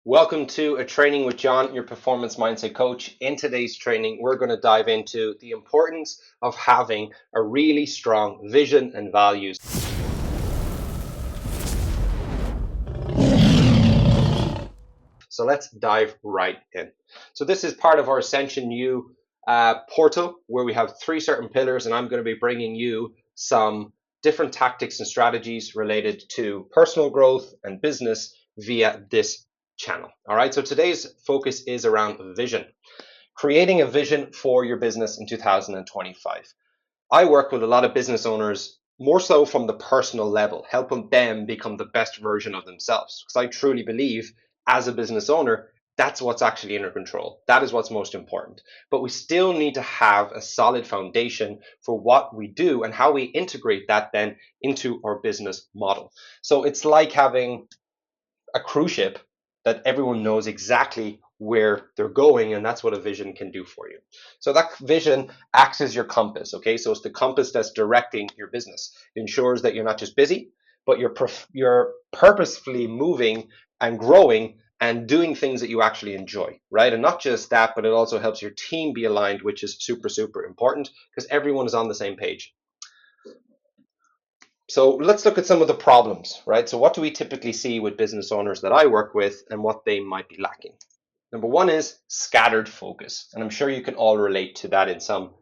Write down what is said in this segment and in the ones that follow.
Welcome to a training with John, your performance mindset coach. In today's training, we're going to dive into the importance of having a really strong vision and values. So let's dive right in. So this is part of our Ascension U portal where we have three certain pillars, and I'm going to be bringing you some different tactics and strategies related to personal growth and business via this channel. All right, so today's focus is around vision, creating a vision for your business in 2025. I work with a lot of business owners more so from the personal level, helping them become the best version of themselves. Because I truly believe as a business owner, that's what's actually in your control. That is what's most important. But we still need to have a solid foundation for what we do and how we integrate that then into our business model. So it's like having a cruise ship that everyone knows exactly where they're going, and that's what a vision can do for you. So that vision acts as your compass, okay? So it's the compass that's directing your business. It ensures that you're not just busy, but you're purposefully moving and growing and doing things that you actually enjoy, right? And not just that, but it also helps your team be aligned, which is super, super important because everyone is on the same page. So let's look at some of the problems, right? So what do we typically see with business owners that I work with and what they might be lacking? Number one is scattered focus. And I'm sure you can all relate to that in some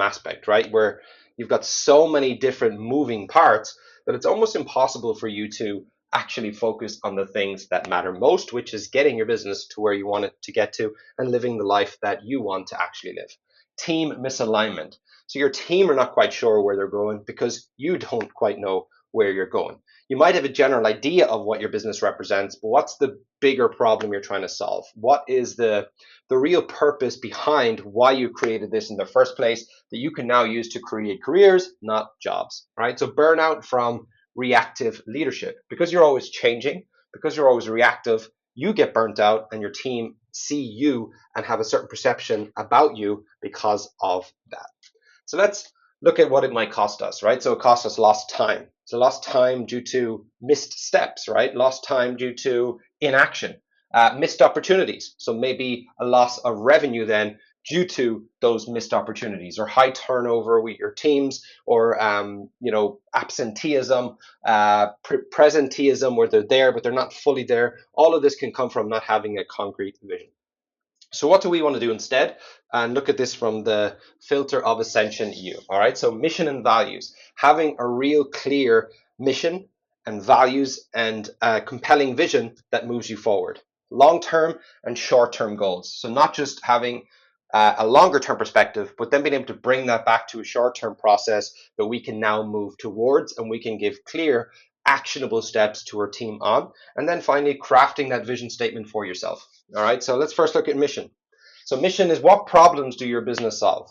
aspect, right? Where you've got so many different moving parts that it's almost impossible for you to actually focus on the things that matter most, which is getting your business to where you want it to get to and living the life that you want to actually live. Team misalignment. So your team are not quite sure where they're going because you don't quite know where you're going. You might have a general idea of what your business represents, but what's the bigger problem you're trying to solve? What is the real purpose behind why you created this in the first place that you can now use to create careers, not jobs, right? So burnout from reactive leadership. Because you're always changing, because you're always reactive, you get burnt out and your team see you and have a certain perception about you because of that. So let's look at what it might cost us, right? So it costs us lost time. So lost time due to missed steps, right? Lost time due to inaction, missed opportunities. So maybe a loss of revenue then due to those missed opportunities, or high turnover with your teams, or absenteeism, presenteeism, where they're there but they're not fully there. All of this can come from not having a concrete vision. So what do we want to do instead? And look at this from the filter of Ascension U. All right, so mission and values. Having a real clear mission and values and a compelling vision that moves you forward. Long-term and short-term goals. So not just having a longer-term perspective, but then being able to bring that back to a short-term process that we can now move towards, and we can give clear, actionable steps to our team on. And then finally, crafting that vision statement for yourself. All right, so let's first look at mission. So mission is, what problems do your business solve?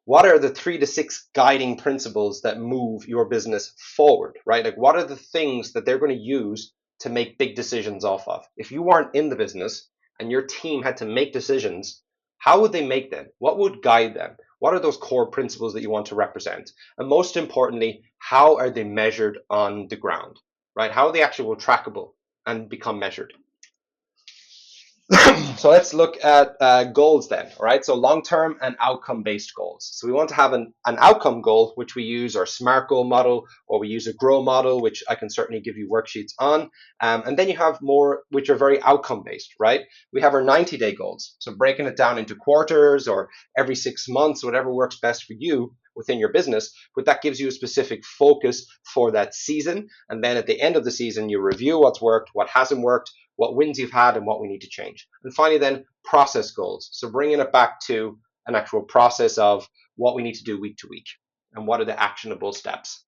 What are the 3 to 6 guiding principles that move your business forward, right? Like, what are the things that they're going to use to make big decisions off of? If you weren't in the business and your team had to make decisions, how would they make them? What would guide them? What are those core principles that you want to represent? And most importantly, how are they measured on the ground, right? How are they actually trackable and become measured? So let's look at goals then, all right? So long-term and outcome-based goals. So we want to have an outcome goal, which we use our SMART goal model, or we use a GROW model, which I can certainly give you worksheets on. And then you have more, which are very outcome-based, right? We have our 90-day goals. So breaking it down into quarters or every 6 months, whatever works best for you within your business, but that gives you a specific focus for that season. And then at the end of the season, you review what's worked, what hasn't worked, what wins you've had, and what we need to change. And finally, then process goals. So bringing it back to an actual process of what we need to do week to week and what are the actionable steps.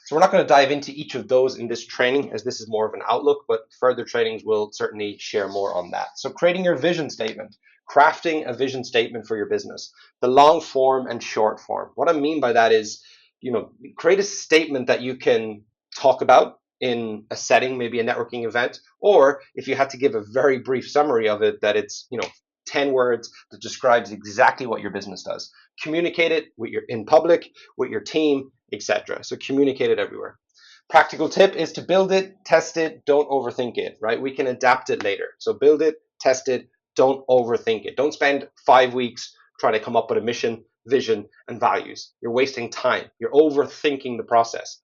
So we're not going to dive into each of those in this training, as this is more of an outlook, but further trainings will certainly share more on that. So creating your vision statement, crafting a vision statement for your business, the long form and short form. What I mean by that is, create a statement that you can talk about in a setting, maybe a networking event, or if you had to give a very brief summary of it, that it's 10 words that describes exactly what your business does. Communicate it in public, with your team, etc. So communicate it everywhere. Practical tip is to build it, test it, don't overthink it, right? We can adapt it later. So build it, test it, don't overthink it. Don't spend 5 weeks trying to come up with a mission, vision, and values. You're wasting time. You're overthinking the process.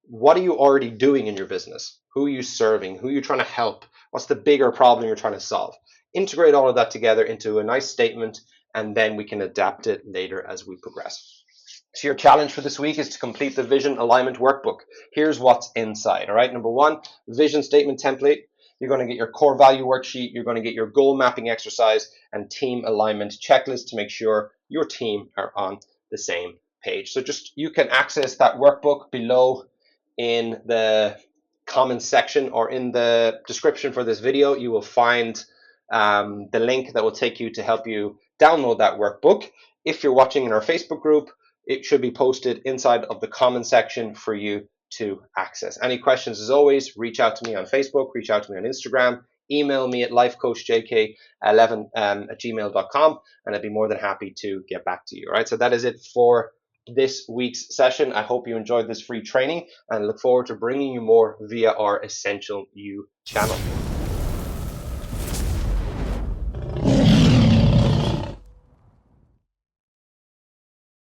What are you already doing in your business? Who are you serving? Who are you trying to help? What's the bigger problem you're trying to solve? Integrate all of that together into a nice statement, and then we can adapt it later as we progress. So your challenge for this week is to complete the vision alignment workbook. Here's what's inside. All right. Number one, vision statement template. You're going to get your core value worksheet. You're going to get your goal mapping exercise and team alignment checklist to make sure your team are on the same page. So just you can access that workbook below in the comments section or in the description for this video. You will find the link that will take you to help you download that workbook. If you're watching in our Facebook group, it should be posted inside of the comment section for you to access. Any questions, as always, reach out to me on Facebook, reach out to me on Instagram, email me at lifecoachjk11 at gmail.com, and I'd be more than happy to get back to you. All right, so that is it for this week's session. I hope you enjoyed this free training and look forward to bringing you more via our Essential You channel.